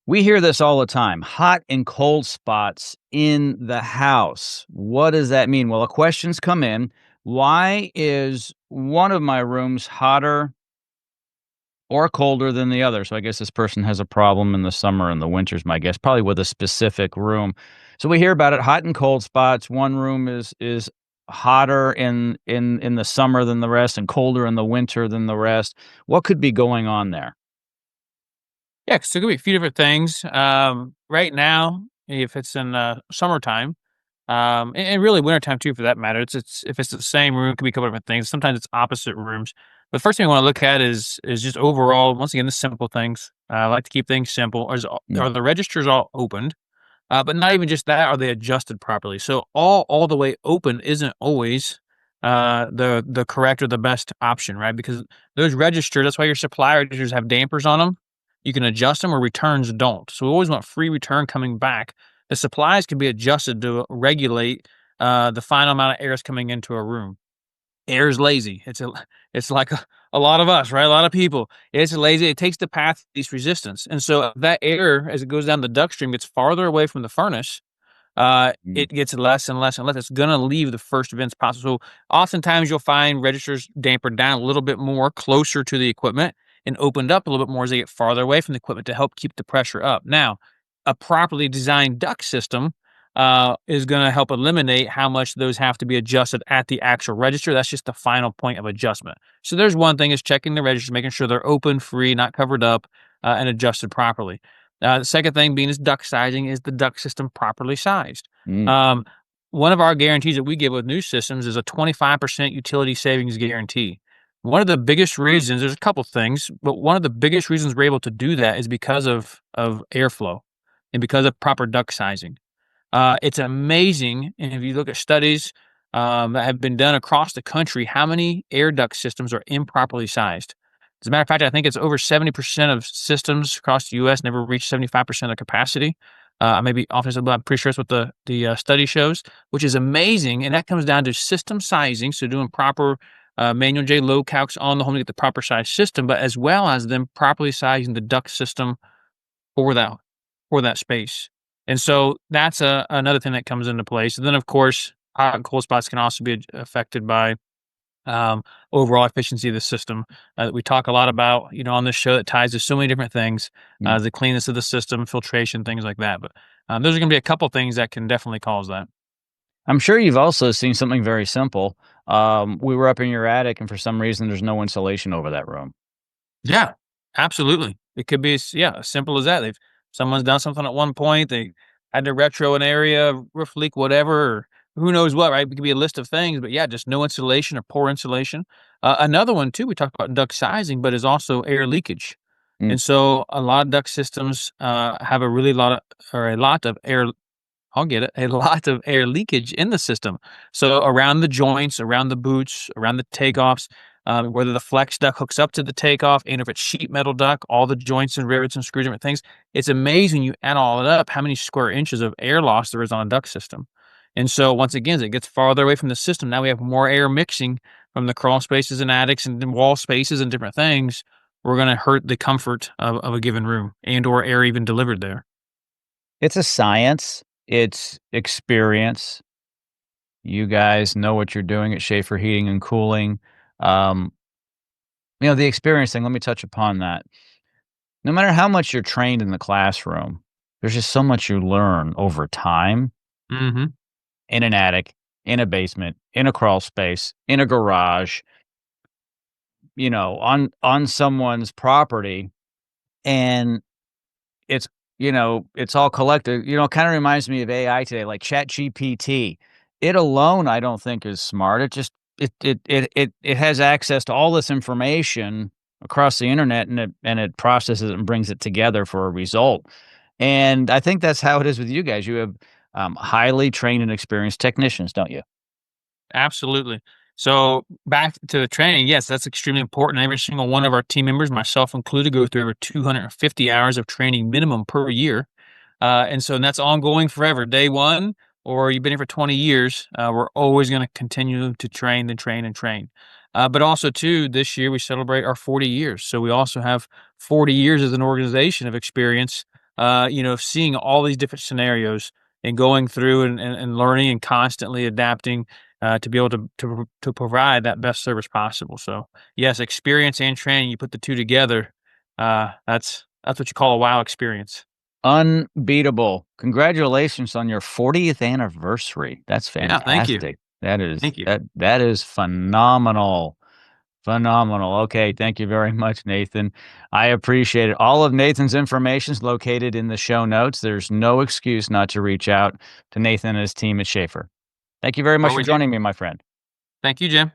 We hear this all the time, hot and cold spots in the house. What does that mean? Well, questions come in. Why is one of my rooms hotter or colder than the other? So I guess this person has a problem in the summer and the winter's my guess, probably with a specific room. So we hear about it, hot and cold spots. One room is hotter in the summer than the rest and colder in the winter than the rest. What could be going on there? Yeah, so it could be a few different things. Right now, if it's in summertime, and really wintertime too, for that matter, it's if it's the same room, it could be a couple different things. Sometimes it's opposite rooms. But the first thing I want to look at is just overall. Once again, the simple things. I like to keep things simple. Are the registers all opened? But not even just that. Are they adjusted properly? So all the way open isn't always the correct or the best option, right? Because those registers, that's why your supply registers have dampers on them. You can adjust them, or returns don't. So we always want free return coming back. The supplies can be adjusted to regulate the final amount of air is coming into a room. Air is lazy. It's like a lot of us, right? A lot of people. It's lazy. It takes the path of least resistance. And so that air, as it goes down the duct stream, gets farther away from the furnace. Mm. It gets less and less and less. It's going to leave the first vents possible. So oftentimes you'll find registers dampered down a little bit more closer to the equipment and opened up a little bit more as they get farther away from the equipment to help keep the pressure up. Now, a properly designed duct system is going to help eliminate how much those have to be adjusted at the actual register. That's just the final point of adjustment. So there's one thing is checking the registers, making sure they're open, free, not covered up, and adjusted properly. The second thing being is duct sizing. Is the duct system properly sized? Mm. Um, One of our guarantees that we give with new systems is a 25% utility savings guarantee. One of the biggest reasons, there's a couple things, but one of the biggest reasons we're able to do that is because of airflow and because of proper duct sizing. It's amazing, and if you look at studies that have been done across the country, how many air duct systems are improperly sized. As a matter of fact, I think it's over 70% of systems across the U.S. never reach 75% of capacity. I may be off this, but I'm pretty sure that's what the study shows, which is amazing. And that comes down to system sizing, so doing proper manual J load calcs on the home to get the proper size system, but as well as them properly sizing the duct system for that space. And so that's another thing that comes into place. And then, of course, hot and cold spots can also be affected by overall efficiency of the system that we talk a lot about, on this show that ties to so many different things, Mm. the cleanness of the system, filtration, things like that. But those are going to be a couple things that can definitely cause that. I'm sure you've also seen something very simple. We were up in your attic, and for some reason, there's no insulation over that room. Yeah, absolutely. It could be, as simple as that. Someone's done something at one point. They had to retro an area, roof leak, whatever, or who knows what, right? It could be a list of things, but yeah, just no insulation or poor insulation. Another one too, we talked about duct sizing, but is also air leakage. Mm. And so a lot of duct systems have a lot of air. I'll get it. A lot of air leakage in the system. So around the joints, around the boots, around the takeoffs, whether the flex duct hooks up to the takeoff, and if it's sheet metal duct, all the joints and rivets and screws, different things. It's amazing you add all it up, how many square inches of air loss there is on a duct system. And so once again, as it gets farther away from the system, now we have more air mixing from the crawl spaces and attics and then wall spaces and different things. We're going to hurt the comfort of a given room and or air even delivered there. It's a science. It's experience. You guys know what you're doing at Schaefer Heating and Cooling. Um, the experience thing, let me touch upon that. No matter how much you're trained in the classroom, there's just so much you learn over time Hmm. in an attic, in a basement, in a crawl space, in a garage, on someone's property, and it's it's all collective. It kinda reminds me of AI today, like ChatGPT. It alone, I don't think is smart. It just it has access to all this information across the internet, and it processes it and brings it together for a result. And I think that's how it is with you guys. You have, highly trained and experienced technicians, don't you? Absolutely. So back to the training, yes, that's extremely important. Every single one of our team members, myself included, go through over 250 hours of training minimum per year. And that's ongoing forever. Day one, or you've been here for 20 years, we're always going to continue to train and train and train. But also, too, this year we celebrate our 40 years. So we also have 40 years as an organization of experience seeing all these different scenarios and going through and learning and constantly adapting to be able to provide that best service possible. So yes, experience and training, you put the two together, that's what you call a wow experience. Unbeatable. Congratulations on your 40th anniversary. That's Yeah, thank you. fantastic. That is Thank you. that is phenomenal. Phenomenal. Okay, thank you very much, Nathan. I appreciate it. All of Nathan's information is located in the show notes. There's no excuse not to reach out to Nathan and his team at Schaefer. Thank you very much for Always, joining me, my friend. thank you, Jim.